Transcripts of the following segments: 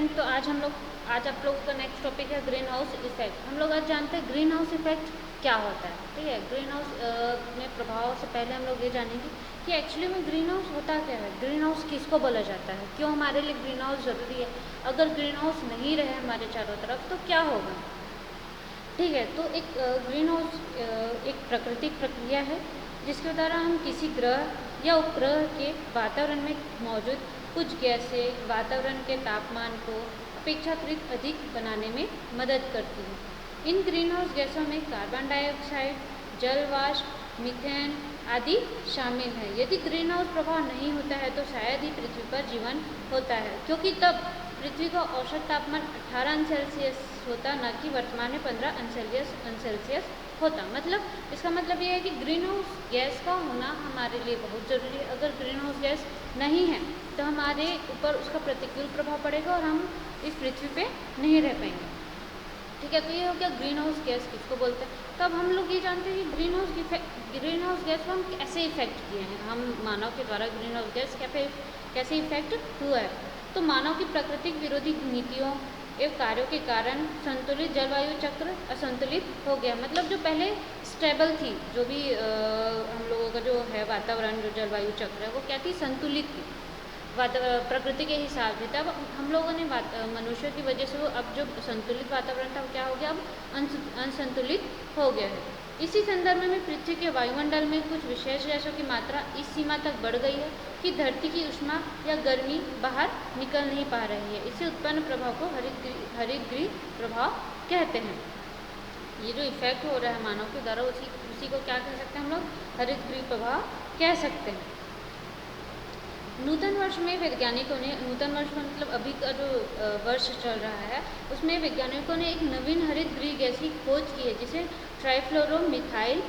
Student, तो आज आप लोगों का नेक्स्ट टॉपिक है ग्रीन हाउस इफेक्ट। हम लोग आज जानते हैं ग्रीन हाउस इफेक्ट क्या होता है। ठीक है, ग्रीन हाउस में प्रभाव से पहले हम लोग ये जानेंगे कि एक्चुअली में ग्रीन हाउस होता क्या है, ग्रीन हाउस किसको बोला जाता है, क्यों हमारे लिए ग्रीन हाउस ज़रूरी है, अगर ग्रीन हाउस नहीं रहे हमारे चारों तरफ तो क्या होगा। ठीक है, तो एक ग्रीन हाउस एक प्राकृतिक प्रक्रिया है जिसके द्वारा हम किसी ग्रह या उपग्रह के वातावरण में मौजूद कुछ गैसें वातावरण के तापमान को अपेक्षाकृत अधिक बनाने में मदद करती है। इन ग्रीन हाउस गैसों में कार्बन डाइऑक्साइड, जल वाष्प, मीथेन आदि शामिल है। यदि ग्रीन हाउस प्रभाव नहीं होता है तो शायद ही पृथ्वी पर जीवन होता है, क्योंकि तब पृथ्वी का औसत तापमान 18 अंश सेल्सियस होता, न कि वर्तमान में 15 अंश सेल्सियस होता। मतलब इसका मतलब ये है कि ग्रीन हाउस गैस का होना हमारे लिए बहुत ज़रूरी है। अगर ग्रीन हाउस गैस नहीं है तो हमारे ऊपर उसका प्रतिकूल प्रभाव पड़ेगा और हम इस पृथ्वी पे नहीं रह पाएंगे। ठीक है, तो ये हो गया ग्रीन हाउस गैस किसको बोलते हैं। तो अब हम लोग ये जानते हैं कि ग्रीन हाउस गैस को हम कैसे इफेक्ट किए हैं, हम मानव के द्वारा ग्रीन हाउस गैस कैसे इफेक्ट हुआ है। तो मानव की प्राकृतिक विरोधी नीतियों एवं कार्यों के कारण संतुलित जलवायु चक्र असंतुलित हो गया। मतलब जो पहले स्टेबल थी, जो भी हम लोगों का जो है वातावरण, जो जलवायु चक्र है वो क्या थी, संतुलित थी, प्रकृति के हिसाब से। तब हम लोगों ने मनुष्य की वजह से वो अब जो संतुलित वातावरण था वो क्या हो गया, अब असंतुलित हो गया है। इसी संदर्भ में पृथ्वी के वायुमंडल में कुछ विशेष गैसों की मात्रा इस सीमा तक बढ़ गई है कि धरती की ऊष्मा या गर्मी बाहर निकल नहीं पा रही है। इससे उत्पन्न प्रभाव को हरितगृह प्रभाव कहते हैं। ये जो इफेक्ट हो रहा है मानव के द्वारा उसी को क्या कह सकते हैं हम लोग, हरितगृह प्रभाव कह सकते हैं। नूतन वर्ष में वैज्ञानिकों ने, नूतन वर्ष में मतलब अभी का जो वर्ष चल रहा है उसमें वैज्ञानिकों ने एक नवीन हरित गृह गैस की खोज की है जिसे ट्राइफ्लोरोमिथाइल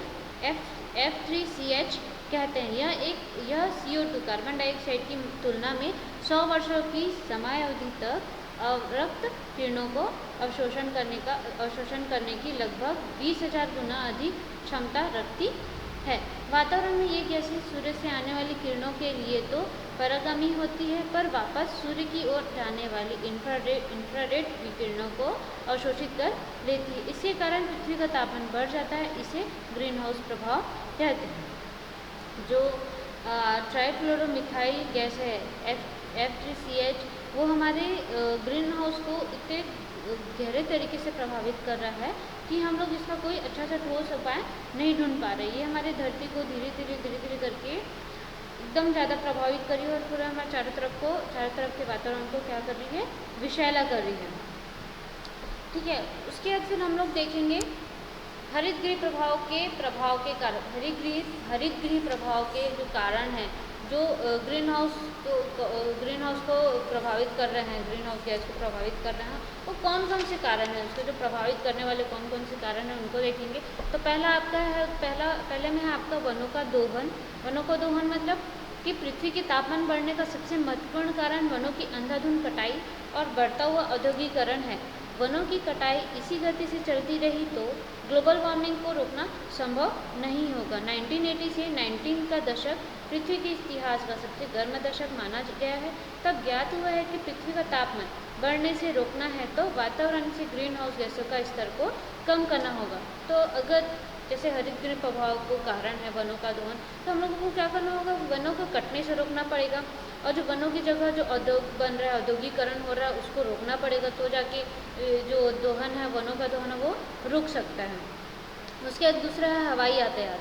F3CH कहते हैं। यह CO2 कार्बन डाइऑक्साइड की तुलना में 100 वर्षों की समयावधि तक अवरक्त किरणों को अवशोषण करने की लगभग 20,000 गुना अधिक क्षमता रखती है। वातावरण में ये गैसें सूर्य से आने वाली किरणों के लिए तो परागामी होती है, पर वापस सूर्य की ओर जाने वाली इंफ्रारेड विकिरणों को अवशोषित कर लेती है। इसके कारण पृथ्वी का तापमान बढ़ जाता है। इसे ग्रीन हाउस प्रभाव कहते हैं। जो ट्राइफ्लोरोमिथाइल गैस है F3CH, वो हमारे ग्रीन हाउस को इतने गहरे तरीके से प्रभावित कर रहा है कि हम लोग इसका कोई अच्छा सा ठोस उपाय नहीं ढूंढ पा रहे। ये हमारे धरती को धीरे धीरे करके एकदम ज़्यादा प्रभावित कर रही है और पूरा हमारे चारों तरफ के वातावरण को क्या कर रही है, विषैला कर रही है। ठीक है, उसके बाद फिर हम लोग देखेंगे हरितगृह प्रभाव के कारण, हरितगृह प्रभाव के जो कारण हैं, जो ग्रीन हाउस को प्रभावित कर रहे हैं, ग्रीन हाउस गैस को प्रभावित कर रहे हैं, वो कौन से कारण हैं, उसको जो प्रभावित करने वाले कौन से कारण हैं उनको देखेंगे। तो पहले में है आपका वनों का दोहन मतलब कि पृथ्वी के तापमान बढ़ने का सबसे महत्वपूर्ण कारण वनों की अंधाधुंध कटाई और बढ़ता हुआ औद्योगिकरण है। वनों की कटाई इसी गति से चलती रही तो ग्लोबल वार्मिंग को रोकना संभव नहीं होगा। 1980 से 19 का दशक पृथ्वी के इतिहास का सबसे गर्म दशक माना गया है। तब ज्ञात हुआ है कि पृथ्वी का तापमान बढ़ने से रोकना है तो वातावरण से ग्रीन हाउस गैसों का स्तर को कम करना होगा। तो अगर जैसे हरितगृह प्रभाव को कारण है वनों का दोहन, तो हम लोगों को क्या करना होगा, वनों को कटने से रोकना पड़ेगा और जो वनों की जगह जो उद्योग बन रहा है, औद्योगिकरण हो रहा है, उसको रोकना पड़ेगा, तो जाके जो दोहन है, वनों का दोहन है, वो रुक सकता है। उसके बाद दूसरा है हवाई यातायात।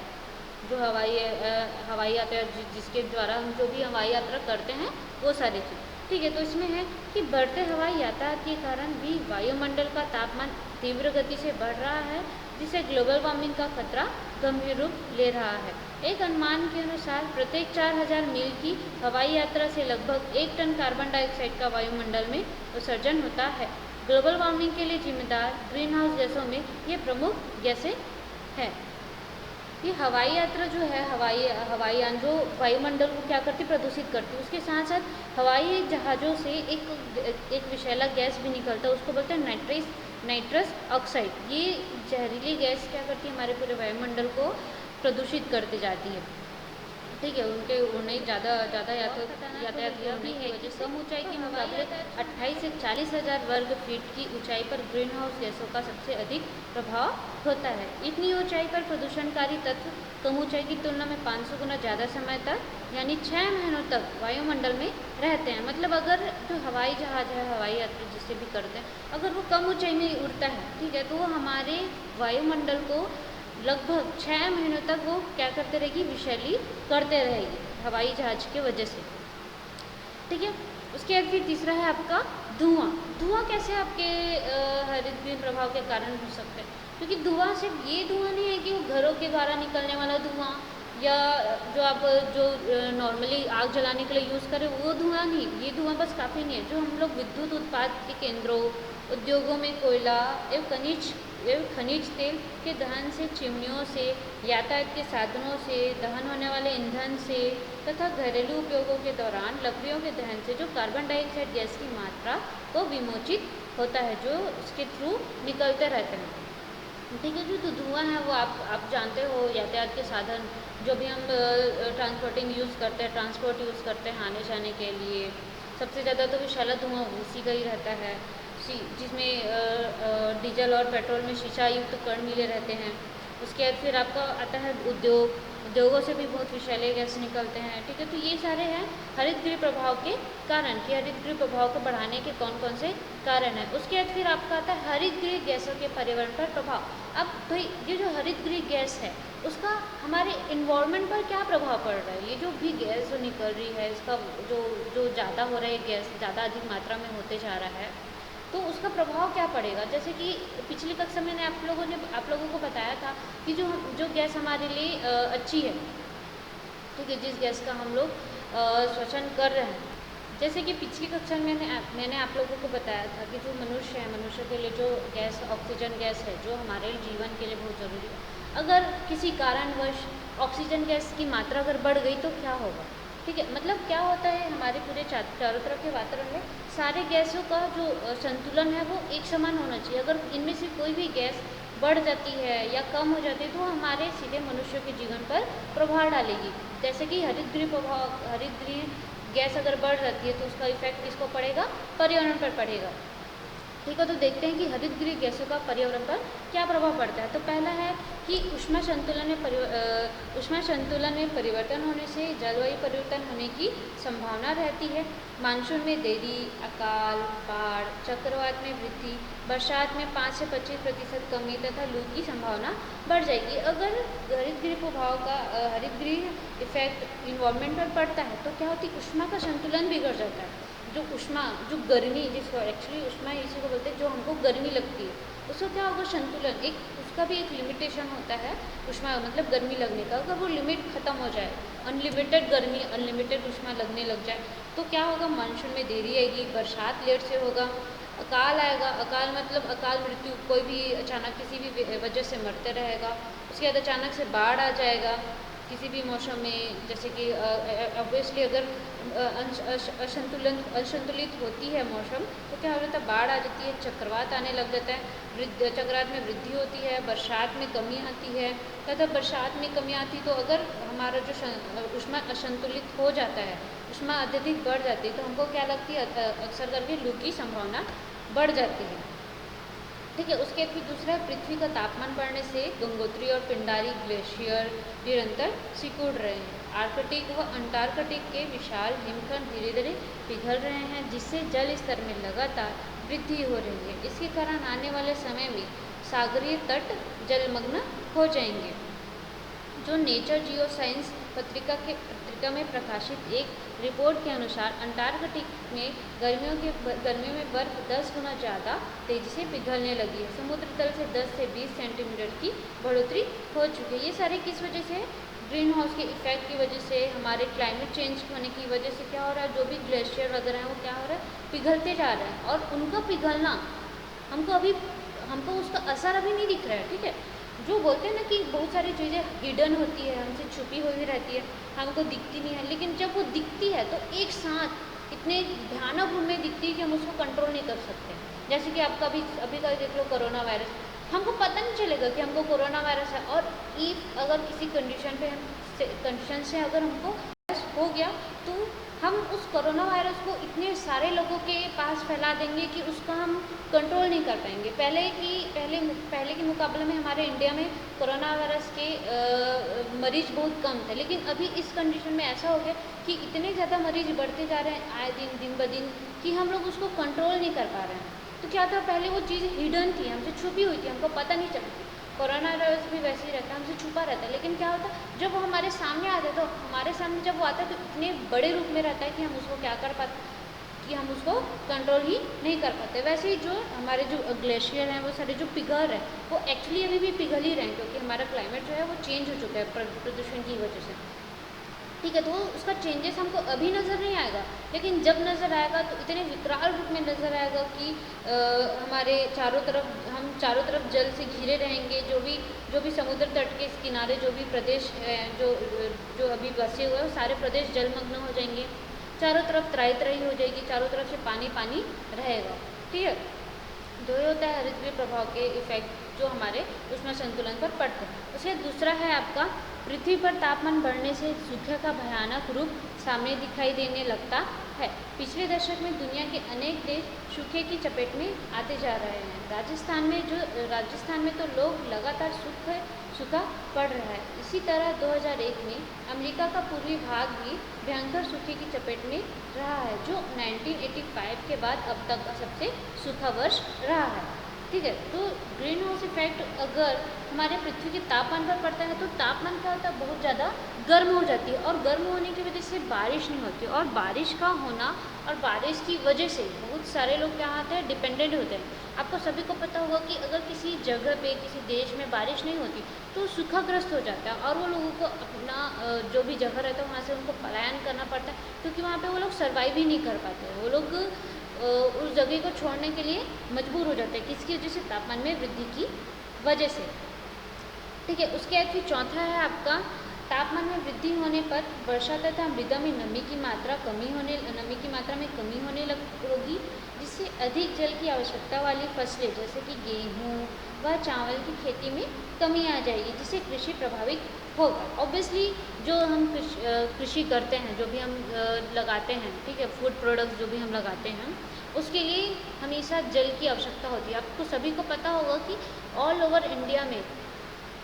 जो हवाई यातायात जिसके द्वारा हम जो भी हवाई यात्रा करते हैं वो सारी चीज़। ठीक है, तो इसमें है कि बढ़ते हवाई यातायात के कारण भी वायुमंडल का तापमान तीव्र गति से बढ़ रहा है, जिससे ग्लोबल वार्मिंग का खतरा गंभीर रूप ले रहा है। एक अनुमान के अनुसार प्रत्येक 4000 मील की हवाई यात्रा से लगभग 1 टन कार्बन डाइऑक्साइड का वायुमंडल में उत्सर्जन होता है। ग्लोबल वार्मिंग के लिए जिम्मेदार ग्रीन हाउस गैसों में ये प्रमुख गैसें हैं। ये हवाई यात्रा जो है, हवाईयान जो वायुमंडल को क्या करती, प्रदूषित करती है। उसके साथ साथ हवाई जहाज़ों से एक विषैला गैस भी निकलता है, उसको बोलते हैं नाइट्रस ऑक्साइड। ये जहरीली गैस क्या करती है, हमारे पूरे वायुमंडल को प्रदूषित करती जाती है। ठीक है, उन्हें ज़्यादा यातायात होने की वजह से कम ऊंचाई के मुकाबले 28 से 40,000 वर्ग फीट की ऊंचाई पर ग्रीन हाउस गैसों का सबसे अधिक प्रभाव होता है। इतनी ऊंचाई पर प्रदूषणकारी तत्व कम ऊंचाई की तुलना में 500 गुना ज़्यादा समय तक यानी 6 महीनों तक वायुमंडल में रहते हैं। मतलब अगर जो हवाई जहाज़ है, हवाई यात्रा जिससे भी करते हैं, अगर वो कम ऊंचाई में उड़ता है, ठीक है, तो वो हमारे वायुमंडल को लगभग 6 महीनों तक वो क्या करते रहेगी, विषैली करते रहेगी हवाई जहाज की वजह से। ठीक है, उसके बाद फिर तीसरा है आपका धुआं। धुआं कैसे आपके हरितगृह प्रभाव के कारण हो सकते हैं? क्योंकि धुआं सिर्फ ये धुआं नहीं है कि वो घरों के द्वारा निकलने वाला धुआं या जो आप जो नॉर्मली आग जलाने के लिए यूज़ करें वो धुआं नहीं, ये धुआं बस काफ़ी नहीं है। जो हम लोग विद्युत उत्पाद के केंद्रों, उद्योगों में कोयला एवं खनिज तेल के दहन से, चिमनियों से, यातायात के साधनों से, दहन होने वाले ईंधन से तथा घरेलू उपयोगों के दौरान लकड़ियों के दहन से जो कार्बन डाइऑक्साइड गैस की मात्रा को विमोचित होता है, जो उसके थ्रू निकलते रहते हैं। ठीक है, जो धुआं है वो आप जानते हो, यातायात के साधन जो भी हम ट्रांसपोर्टिंग यूज़ करते हैं, ट्रांसपोर्ट यूज़ करते हैं आने जाने के लिए, सबसे ज़्यादा तो विषैला धुआं उसी का ही रहता है, जिसमें डीजल और पेट्रोल में शीशा युक्त कण मिले रहते हैं। उसके बाद फिर आपका आता है उद्योगों से भी बहुत विषैले गैस निकलते हैं। ठीक है, तो ये सारे हैं हरितगृह प्रभाव के कारण कि हरितगृह प्रभाव को बढ़ाने के कौन कौन से कारण हैं। उसके बाद फिर आपका आता है हरितगृह गैसों के पर्यावरण पर प्रभाव। अब भाई ये जो हरितगृह गैस है उसका हमारे इन्वायरमेंट पर क्या प्रभाव पड़ रहा है? ये जो भी गैस जो निकल रही है, इसका जो ज़्यादा हो रहा है, गैस ज़्यादा अधिक मात्रा में होते जा रहा है, तो उसका प्रभाव क्या पड़ेगा? जैसे कि पिछली कक्षा में आप लोगों को बताया था कि जो गैस हमारे लिए अच्छी है, ठीक है, जिस गैस का हम लोग श्वसन कर रहे हैं, जैसे कि पिछली कक्षा में मैंने आप लोगों को बताया था कि जो मनुष्य है, मनुष्य के लिए जो गैस ऑक्सीजन गैस है, जो हमारे जीवन के लिए बहुत ज़रूरी है, अगर किसी कारणवश ऑक्सीजन गैस की मात्रा अगर बढ़ गई तो क्या होगा? ठीक है, मतलब क्या होता है, हमारे पूरे चारों तरफ के वातावरण में सारे गैसों का जो संतुलन है वो एक समान होना चाहिए। अगर इनमें से कोई भी गैस बढ़ जाती है या कम हो जाती है तो हमारे सीधे मनुष्य के जीवन पर प्रभाव डालेगी। जैसे कि हरितगृह गैस अगर बढ़ जाती है तो उसका इफेक्ट किसको पड़ेगा? पर्यावरण पर पड़ेगा। ठीक है, तो देखते हैं कि हरितगृह गैसों का पर्यावरण पर क्या प्रभाव पड़ता है। तो पहला है कि ऊष्मा संतुलन में परिवर्तन होने से जलवायु परिवर्तन होने की संभावना रहती है। मानसून में देरी, अकाल, बाढ़, चक्रवात में वृद्धि, बरसात में 5 से 25% कमी तथा लू की संभावना बढ़ जाएगी। अगर हरितगृह इफेक्ट इन्वायरमेंट पर पड़ता है तो क्या होती है? ऊष्मा का संतुलन बिगड़ जाता है। जो गर्मी, जिसको एक्चुअली ऊष्मा इसी को बोलते हैं, जो हमको गर्मी लगती है, उसको क्या होगा? संतुलन, उसका भी एक लिमिटेशन होता है ऊष्मा मतलब गर्मी लगने का। अगर वो लिमिट ख़त्म हो जाए, अनलिमिटेड गर्मी, अनलिमिटेड ऊष्मा लगने लग जाए तो क्या होगा? मानसून में देरी आएगी, बरसात लेट से होगा, अकाल आएगा। अकाल मतलब अकाल मृत्यु, कोई भी अचानक किसी भी वजह से मरते रहेगा। उसके बाद अचानक से बाढ़ आ जाएगा किसी भी मौसम में, जैसे कि ऑब्वियसली अगर असंतुलित होती है मौसम तो क्या हो जाता है? बाढ़ आ जाती है, चक्रवात आने लग जाता है, चक्रवात में वृद्धि होती है, बरसात में कमी आती है। तथा बरसात में कमी आती तो अगर हमारा जो ऊष्मा असंतुलित हो जाता है, ऊष्मा अत्यधिक बढ़ जाती है तो हमको क्या लगती है? अक्सर करके लू की संभावना बढ़ जाती है। ठीक है, उसके फिर दूसरा है पृथ्वी का तापमान बढ़ने से गंगोत्री और पिंडारी ग्लेशियर निरंतर सिकुड़ रहे हैं। आर्कटिक व अंटार्कटिक के विशाल हिमखंड धीरे धीरे पिघल रहे हैं, जिससे जल स्तर में लगातार वृद्धि हो रही है। इसके कारण आने वाले समय में सागरीय तट जलमग्न हो जाएंगे। जो नेचर जियो साइंस पत्रिका में प्रकाशित एक रिपोर्ट के अनुसार अंटार्कटिक में गर्मियों में बर्फ 10 गुना ज़्यादा तेज़ी से पिघलने लगी है। समुद्र तल से 10 से 20 सेंटीमीटर की बढ़ोतरी हो चुकी है। ये सारे किस वजह से? ग्रीन हाउस के इफेक्ट की वजह से, हमारे क्लाइमेट चेंज होने की वजह से क्या हो रहा है? जो भी ग्लेशियर वगैरह हैं वो क्या हो रहा है? पिघलते जा रहे हैं, और उनका पिघलना हमको उसका असर अभी नहीं दिख रहा है। ठीक है, जो बोलते हैं ना कि बहुत सारी चीज़ें हिडन होती है, हमसे छुपी हुई रहती है, हमको दिखती नहीं है, लेकिन जब वो दिखती है तो एक साथ इतने भयानक रूप में दिखती है कि हम उसको कंट्रोल नहीं कर सकते। जैसे कि आपका अभी का देख लो कोरोना वायरस, हमको पता नहीं चलेगा कि हमको कोरोना वायरस है, और अगर किसी कंडीशन पे हम कंडीशन से अगर हमको हो गया तो हम उस कोरोना वायरस को इतने सारे लोगों के पास फैला देंगे कि उसका हम कंट्रोल नहीं कर पाएंगे। पहले के मुकाबले में हमारे इंडिया में कोरोना वायरस के मरीज बहुत कम थे, लेकिन अभी इस कंडीशन में ऐसा हो गया कि इतने ज़्यादा मरीज बढ़ते जा रहे हैं आए दिन ब दिन कि हम लोग उसको कंट्रोल नहीं कर पा रहे हैं। तो क्या था, पहले वो चीज़ हिडन थी, हमसे छुपी हुई थी, हमको पता नहीं चलती। कोरोना वायरस भी वैसे ही रहता है, हमसे छुपा रहता है, लेकिन क्या होता है जब वो हमारे सामने आता है, तो हमारे सामने जब वो आता है तो इतने बड़े रूप में रहता है कि हम उसको क्या कर पाते, कि हम उसको कंट्रोल ही नहीं कर पाते। वैसे ही जो हमारे जो ग्लेशियर हैं, वो सारे जो पिघल रहे हैं, वो एक्चुअली अभी भी पिघल ही रहे हैं, क्योंकि हमारा क्लाइमेट जो है वो चेंज हो चुका है प्रदूषण की वजह से। ठीक है, तो उसका चेंजेस हमको अभी नज़र नहीं आएगा, लेकिन जब नज़र आएगा तो इतने विकराल रूप में नज़र आएगा कि हमारे हम चारों तरफ जल से घिरे रहेंगे। जो भी समुद्र तट के किनारे जो भी प्रदेश हैं, जो अभी बसे हुए हैं, वो सारे प्रदेश जलमग्न हो जाएंगे। चारों तरफ त्राही त्राही हो जाएगी, चारों तरफ से पानी पानी रहेगा। ठीक है, तो ये होता है हरितगृह प्रभाव के इफेक्ट जो हमारे उष्ण संतुलन पर पड़ते हैं। उसके दूसरा है आपका, पृथ्वी पर तापमान बढ़ने से सूखे का भयानक रूप सामने दिखाई देने लगता है। पिछले दशक में दुनिया के अनेक देश सूखे की चपेट में आते जा रहे हैं। राजस्थान में तो लोग लगातार सूखा पड़ रहा है। इसी तरह 2001 में अमेरिका का पूर्वी भाग भी भयंकर सूखे की चपेट में रहा है, जो 1985 के बाद अब तक का सबसे सूखा वर्ष रहा है। ठीक है, तो ग्रीन हाउस इफेक्ट अगर हमारे पृथ्वी के तापमान पर पड़ता है तो तापमान क्या होता है, बहुत ज़्यादा गर्म हो जाती है, और गर्म होने की वजह से बारिश नहीं होती, और बारिश का होना और बारिश की वजह से बहुत सारे लोग क्या होते हैं, डिपेंडेंट होते हैं। आपको सभी को पता होगा कि अगर किसी जगह पे, किसी देश में बारिश नहीं होती तो सूखाग्रस्त हो जाता है, और वो लोगों को अपना जो भी जगह रहता है वहाँ से उनको पलायन करना पड़ता है, क्योंकि वहाँ पे वो लोग सर्वाइव ही नहीं कर पाते। वो लोग उस जगह को छोड़ने के लिए मजबूर हो जाते हैं, किसकी वजह से, तापमान में वृद्धि की वजह से। ठीक है, उसके बाद फिर चौथा है आपका, तापमान में वृद्धि होने पर वर्षा तथा मृदा में नमी की मात्रा में कमी होने होगी, जिससे अधिक जल की आवश्यकता वाली फसलें जैसे कि गेहूँ व चावल की खेती में कमी आ जाएगी, जिससे कृषि प्रभावित होगा। ऑब्वियसली जो हम कृषि करते हैं, जो भी हम लगाते हैं, ठीक है, फूड प्रोडक्ट्स जो भी हम लगाते हैं, उसके लिए हमेशा जल की आवश्यकता होती है। आपको सभी को पता होगा कि ऑल ओवर इंडिया में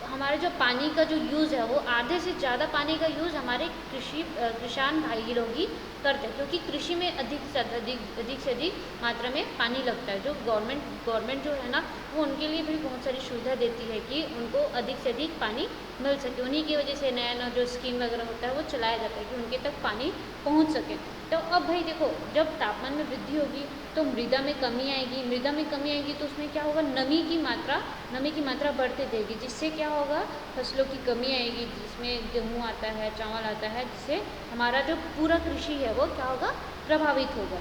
हमारे जो पानी का जो यूज़ है, वो आधे से ज़्यादा पानी का यूज़ हमारे किसान भाई लोग ही करते हैं, क्योंकि कृषि में अधिक से अधिक मात्रा में पानी लगता है। जो गवर्नमेंट जो है ना, वो उनके लिए भी बहुत सारी सुविधा देती है कि उनको अधिक से अधिक पानी मिल सके। उन्हीं की वजह से नया जो स्कीम वगैरह होता है वो चलाया जाता है कि उनके तक पानी पहुँच सके। तो अब भाई देखो, जब तापमान में वृद्धि होगी तो मृदा में कमी आएगी, तो उसमें क्या होगा, नमी की मात्रा बढ़ती जाएगी, जिससे क्या होगा, फसलों की कमी आएगी, जिसमें गेहूँ आता है, चावल आता है, जिससे हमारा जो पूरा कृषि है वो क्या होगा, प्रभावित होगा।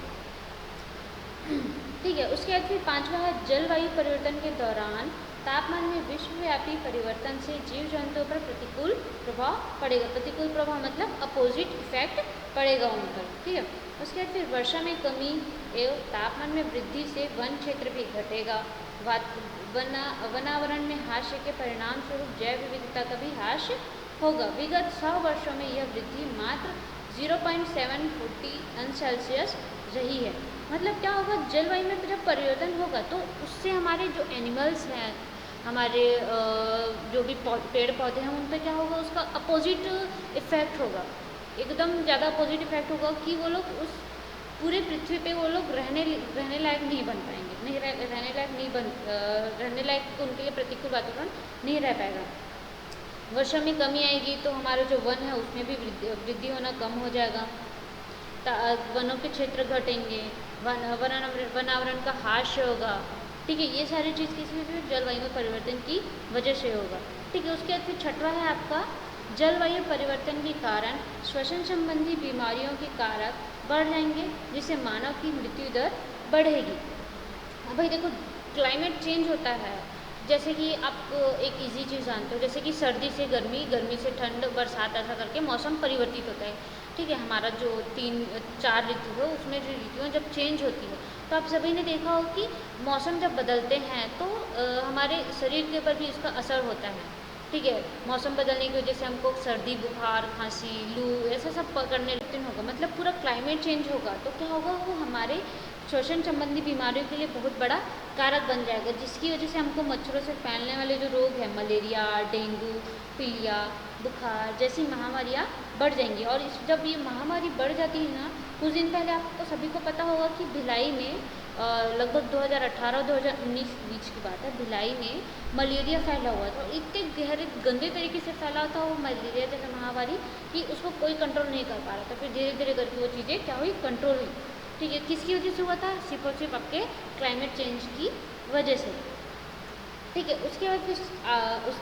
ठीक है, उसके बाद फिर पांचवा है, जलवायु परिवर्तन के दौरान तापमान में विश्वव्यापी परिवर्तन से जीव जंतुओं पर प्रतिकूल प्रभाव पड़ेगा। प्रतिकूल प्रभाव मतलब अपोजिट इफेक्ट पड़ेगा उन पर। ठीक है, उसके बाद फिर वर्षा में कमी एवं तापमान में वृद्धि से वन क्षेत्र भी घटेगा। वनावरण में ह्रास के परिणाम स्वरूप जैव विविधता का भी ह्रास होगा। विगत 100 वर्षों में यह वृद्धि मात्र 0.740 अंश सेल्सियस रही है। मतलब क्या होगा, जलवायु में जब परिवर्तन होगा तो उससे हमारे जो एनिमल्स हैं, हमारे जो भी पेड़ पौधे हैं, उन पर क्या होगा, उसका अपोजिट इफेक्ट होगा, एकदम ज़्यादा अपोजिट इफेक्ट होगा कि वो लोग उस पूरे पृथ्वी पे वो लोग रहने लायक नहीं बन पाएंगे, रहने लायक उनके लिए प्रतिकूल वातावरण नहीं रह पाएगा। वर्षा में कमी आएगी तो हमारे जो वन है उसमें भी वृद्धि होना कम हो जाएगा, वनों के क्षेत्र घटेंगे, वनावरण का ह्रास होगा। ठीक है, ये सारी चीज़ किस वजह से, जलवायु में परिवर्तन की वजह से होगा। ठीक है, उसके बाद फिर छठवा है आपका, जलवायु परिवर्तन के कारण श्वसन संबंधी बीमारियों के कारक बढ़ जाएंगे, जिससे मानव की मृत्यु दर बढ़ेगी। अब भाई देखो, क्लाइमेट चेंज होता है, जैसे कि आप एक इजी चीज़ जानते हो, जैसे कि सर्दी से गर्मी, गर्मी से ठंड, बरसात, ऐसा करके मौसम परिवर्तित होता है। ठीक है, हमारा जो 3-4 ऋतु है, उसमें जो ऋतुएँ जब चेंज होती है तो आप सभी ने देखा हो कि मौसम जब बदलते हैं तो हमारे शरीर के ऊपर भी इसका असर होता है। ठीक है। मौसम बदलने की वजह से हमको सर्दी, बुखार, खांसी, लू ऐसा सब पकड़ने होगा, मतलब पूरा क्लाइमेट चेंज होगा तो क्या होगा, वो हमारे श्वसन संबंधी बीमारियों के लिए बहुत बड़ा कारक बन जाएगा, जिसकी वजह से हमको मच्छरों से फैलने वाले जो रोग हैं, मलेरिया, डेंगू, पीलिया, बुखार जैसी महामारियाँ बढ़ जाएंगी। और जब ये महामारी बढ़ जाती है ना, कुछ दिन पहले आपको सभी को पता होगा कि भिलाई में लगभग 2018-2019 बीच की बात है, भिलाई में मलेरिया फैला हुआ था। इतने गहरे गंदे तरीके से फैला था वो मलेरिया जैसा महामारी कि उसको कोई कंट्रोल नहीं कर पा रहा था। फिर धीरे धीरे करके वो चीज़ें क्या हुई, कंट्रोल हुई। ठीक है, किसकी वजह से हुआ था, सिर्फ और सिर्फ आपके क्लाइमेट चेंज की वजह से। ठीक है, उसके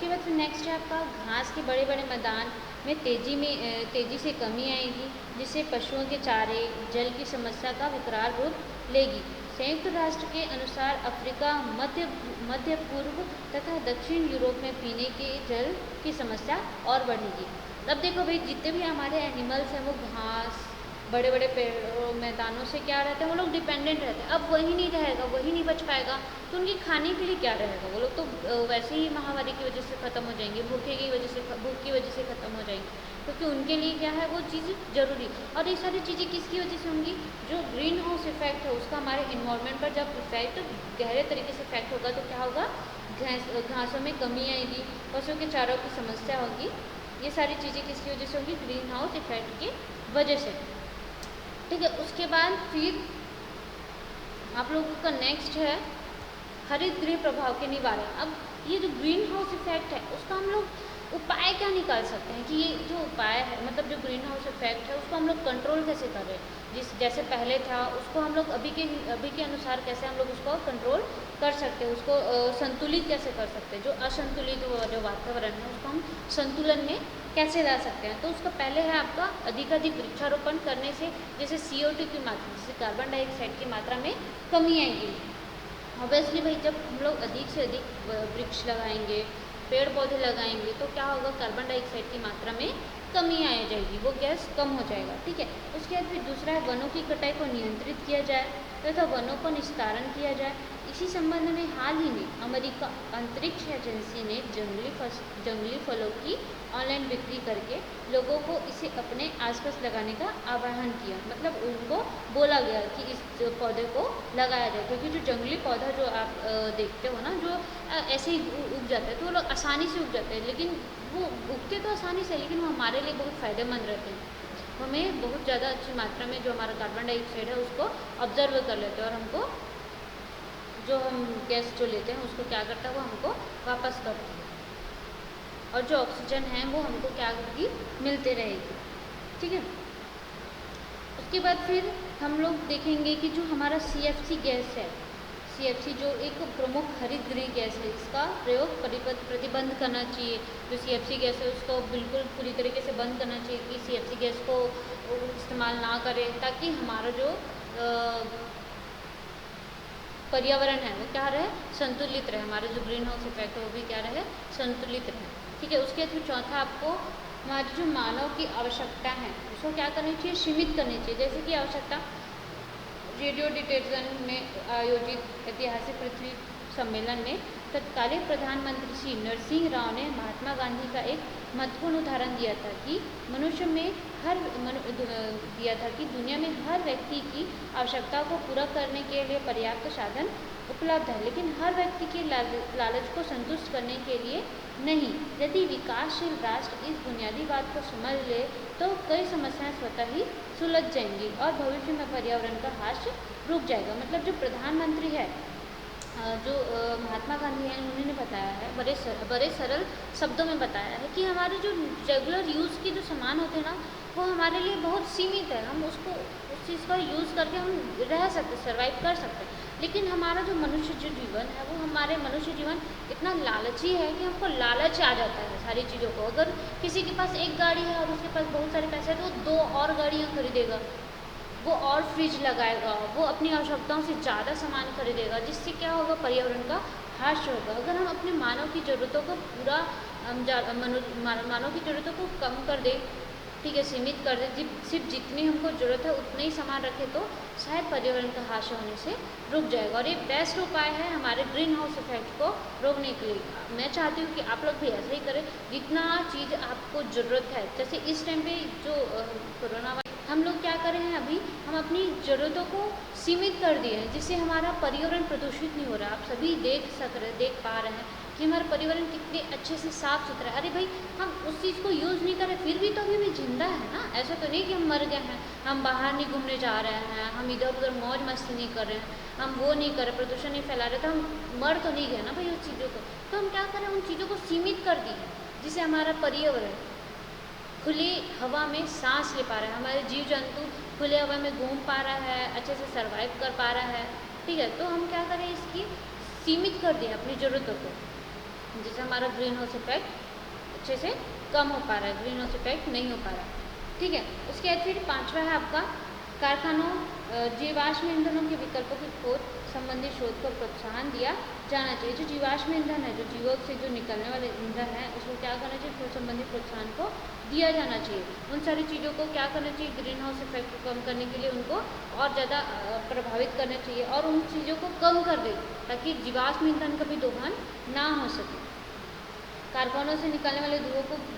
बाद फिर नेक्स्ट है आपका घास के बड़े बड़े मैदान में तेज़ी से कमी आएगी, जिससे पशुओं के चारे, जल की समस्या का विकराल रूप लेगी। संयुक्त राष्ट्र के अनुसार अफ्रीका, मध्य पूर्व तथा दक्षिण यूरोप में पीने के जल की समस्या और बढ़ेगी। अब देखो भाई, जितने भी हमारे एनिमल्स हैं वो घास, बड़े बड़े पेड़ों मैदानों से क्या रहते हैं, वो लोग डिपेंडेंट रहते हैं। अब वही नहीं रहेगा, वही नहीं बच पाएगा, तो उनके खाने के लिए क्या रहेगा, वो लोग तो वैसे ही महामारी की वजह से ख़त्म हो जाएंगे, भूख की वजह से ख़त्म हो जाएंगे, क्योंकि उनके लिए क्या है, वो चीज़ ज़रूरी। और ये सारी चीज़ें किसकी वजह से होंगी, जो ग्रीन हाउस इफेक्ट है उसका हमारे इन्वायरमेंट पर जब इफेक्ट गहरे तरीके से इफेक्ट होगा तो क्या होगा, घासों में कमी आएगी, पशुओं के चारों की समस्या होगी। ये सारी चीज़ें किसकी वजह से होंगी, ग्रीन हाउस इफेक्ट की वजह से। ठीक है, उसके बाद फिर आप लोगों का नेक्स्ट है हरित गृह प्रभाव के निवारण। अब ये जो ग्रीन हाउस इफेक्ट है उसका हम लोग उपाय क्या निकाल सकते हैं कि ये जो उपाय है, मतलब जो ग्रीन हाउस इफेक्ट है उसको हम लोग कंट्रोल कैसे कर रहे हैं, जैसे पहले था उसको हम लोग अभी के अनुसार कैसे हम लोग उसको कंट्रोल कर सकते हैं, उसको संतुलित कैसे कर सकते हैं, जो असंतुलित जो वातावरण है उसको हम संतुलन में कैसे ला सकते हैं। तो उसका पहले है आपका अधिकाधिक वृक्षारोपण करने से जैसे CO2 की मात्रा, जैसे कार्बन डाइऑक्साइड की मात्रा में कमी आएगी। ऑब्वियसली भाई, जब हम लोग अधिक से अधिक वृक्ष लगाएंगे, पेड़ पौधे लगाएंगे तो क्या होगा, कार्बन डाइऑक्साइड की मात्रा में कमी आ जाएगी, वो गैस कम हो जाएगा। ठीक है, उसके बाद फिर दूसरा है वनों की कटाई को नियंत्रित किया जाए तथा वनों का निस्तारण किया जाए। इसी संबंध में हाल ही में अमेरिका अंतरिक्ष एजेंसी ने जंगली फलों की ऑनलाइन बिक्री करके लोगों को इसे अपने आसपास लगाने का आह्वान किया। मतलब उनको बोला गया कि इस पौधे को लगाया जाए, क्योंकि जो जंगली पौधा जो आप देखते हो ना, जो ऐसे ही उग जाता है, तो वो लोग आसानी से उग जाते हैं, लेकिन वो उगते तो आसानी से, लेकिन वो हमारे लिए बहुत फ़ायदेमंद रहते हैं। हमें बहुत ज़्यादा अच्छी मात्रा में जो हमारा कार्बन डाइऑक्साइड है उसको ऑब्जर्व कर लेते हैं, और हमको जो हम गैस जो लेते हैं उसको क्या करता है, वो हमको वापस करती है, और जो ऑक्सीजन है वो हमको क्या करेगी, मिलते रहेगी। ठीक है, उसके बाद फिर हम लोग देखेंगे कि जो हमारा CFC गैस है, CFC जो एक प्रमुख हरित गृह गैस है, इसका प्रयोग प्रतिबंध करना चाहिए। जो CFC गैस है उसको बिल्कुल पूरी तरीके से बंद करना चाहिए कि CFC गैस को इस्तेमाल ना करें, ताकि हमारा जो पर्यावरण है वो क्या रहे, संतुलित रहे, हमारे जो ग्रीन हाउस इफेक्ट है वो भी क्या रहे, संतुलित रहे। ठीक है, उसके बाद चौथा आपको हमारी जो मानव की आवश्यकता है उसको क्या करनी चाहिए, सीमित करनी चाहिए। जैसे कि आवश्यकता, रेडियो डिटेशन में आयोजित ऐतिहासिक पृथ्वी सम्मेलन में तत्कालीन प्रधानमंत्री श्री नरसिंह राव ने महात्मा गांधी का एक महत्वपूर्ण उदाहरण दिया था कि दुनिया में हर व्यक्ति की आवश्यकताओं को पूरा करने के लिए पर्याप्त साधन उपलब्ध है, लेकिन हर व्यक्ति के लालच को संतुष्ट करने के लिए नहीं। यदि विकासशील राष्ट्र इस बुनियादी बात को समझ ले तो कई समस्याएं स्वतः ही सुलझ जाएंगी और भविष्य में पर्यावरण का ह्रास रुक जाएगा। मतलब जो प्रधानमंत्री है, जो महात्मा गांधी हैं, उन्होंने बताया है, बड़े सरल शब्दों में बताया है कि हमारे जो रेगुलर यूज़ के जो सामान होते हैं ना, वो हमारे लिए बहुत सीमित है। हम उसको उस चीज़ का यूज़ करके हम रह सकते, सर्वाइव कर सकते हैं, लेकिन हमारा जो मनुष्य जो जीवन है, वो हमारे मनुष्य जीवन इतना लालची है कि हमको लालच आ जाता है सारी चीज़ों को। अगर किसी के पास एक गाड़ी है और उसके पास बहुत सारे पैसे हैं तो वो 2 और गाड़ियाँ खरीदेगा, वो और फ्रिज लगाएगा, वो अपनी आवश्यकताओं से ज़्यादा सामान खरीदेगा, जिससे क्या होगा, पर्यावरण का ह्रास होगा। अगर हम अपने मानव की ज़रूरतों को मानव की ज़रूरतों को कम कर दें, ठीक है, सीमित कर दें, सिर्फ जितनी हमको ज़रूरत है उतने ही सामान रखें तो शायद पर्यावरण का हास्य होने से रुक जाएगा। और ये बेस्ट उपाय है हमारे ग्रीन हाउस इफेक्ट को रोकने के लिए। मैं चाहती हूँ कि आप लोग भी ऐसा ही करें, जितना चीज़ आपको ज़रूरत है। जैसे इस टाइम पे जो कोरोना, हम लोग क्या कर रहे हैं अभी, हम अपनी ज़रूरतों को सीमित कर दिए हैं, जिससे हमारा पर्यावरण प्रदूषित नहीं हो रहा। आप सभी देख पा रहे हैं कि हमारा पर्यावरण कितने अच्छे से साफ़ सुथरा है। अरे भाई, हम उस चीज़ को यूज़ नहीं कर रहे, फिर भी तो अभी भी जिंदा है ना। ऐसा तो नहीं कि हम मर गए हैं, हम बाहर नहीं घूमने जा रहे हैं, हम इधर उधर मौज मस्ती नहीं कर रहे हैं, हम वो नहीं कर रहे, प्रदूषण नहीं फैला रहे, तो हम मर तो नहीं गए ना भाई उस चीज़ों को। तो हम क्या करें, उन चीज़ों को सीमित कर दिए, जिससे हमारा पर्यावरण खुली हवा में सांस ले पा रहा है, हमारे जीव जंतु खुले हवा में घूम पा रहा है, अच्छे से सर्वाइव कर पा रहा है। ठीक है, तो हम क्या करें, इसकी सीमित कर दें अपनी ज़रूरतों को, जिससे हमारा ग्रीन हाउस इफेक्ट अच्छे से कम हो पा रहा है, ग्रीन हाउस इफेक्ट नहीं हो पा रहा है। ठीक है, उसके बाद फिर पांचवा है आपका कारखानों जीवाश्म ईंधनों के विकल्पों की खोज संबंधी शोध को प्रोत्साहन दिया जाना चाहिए। जो जीवाश्म ईंधन है, जो जीवों से जो निकलने वाले ईंधन है, उसको क्या करना चाहिए, शोध संबंधी प्रोत्साहन को दिया जाना चाहिए। उन सारी चीज़ों को क्या करना चाहिए, ग्रीन हाउस इफेक्ट को कम करने के लिए उनको और ज़्यादा प्रभावित करना चाहिए और उन चीज़ों को कम कर दे, ताकि जीवाश्म ईंधन का भी दोहन ना हो सके। कारखानों से निकलने वाले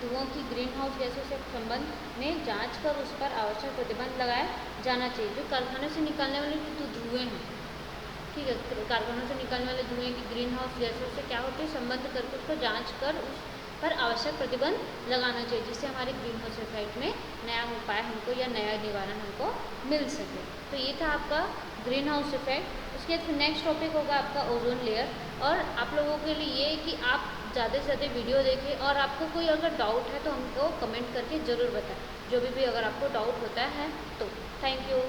धुओं की ग्रीन हाउस गैसों से संबंध में जांच कर उस पर आवश्यक प्रतिबंध लगाया जाना चाहिए। जो कारखानों से निकलने वाले जो धुएँ हैं, ठीक है, कारखानों से निकलने वाले धुएँ की ग्रीन हाउस गैसों से क्या होते हैं, संबंध करके उसको जांच कर उस पर आवश्यक प्रतिबंध लगाना चाहिए, जिससे हमारे ग्रीन हाउस इफेक्ट में नया उपाय हमको या नया निवारण हमको मिल सके। तो ये था आपका ग्रीन हाउस इफेक्ट। उसके बाद नेक्स्ट टॉपिक होगा आपका ओजोन लेयर। और आप लोगों के लिए ये है कि आप ज़्यादा से ज़्यादा वीडियो देखें, और आपको कोई अगर डाउट है तो हमको कमेंट करके ज़रूर बताएं, जो भी अगर आपको डाउट होता है तो। Thank you.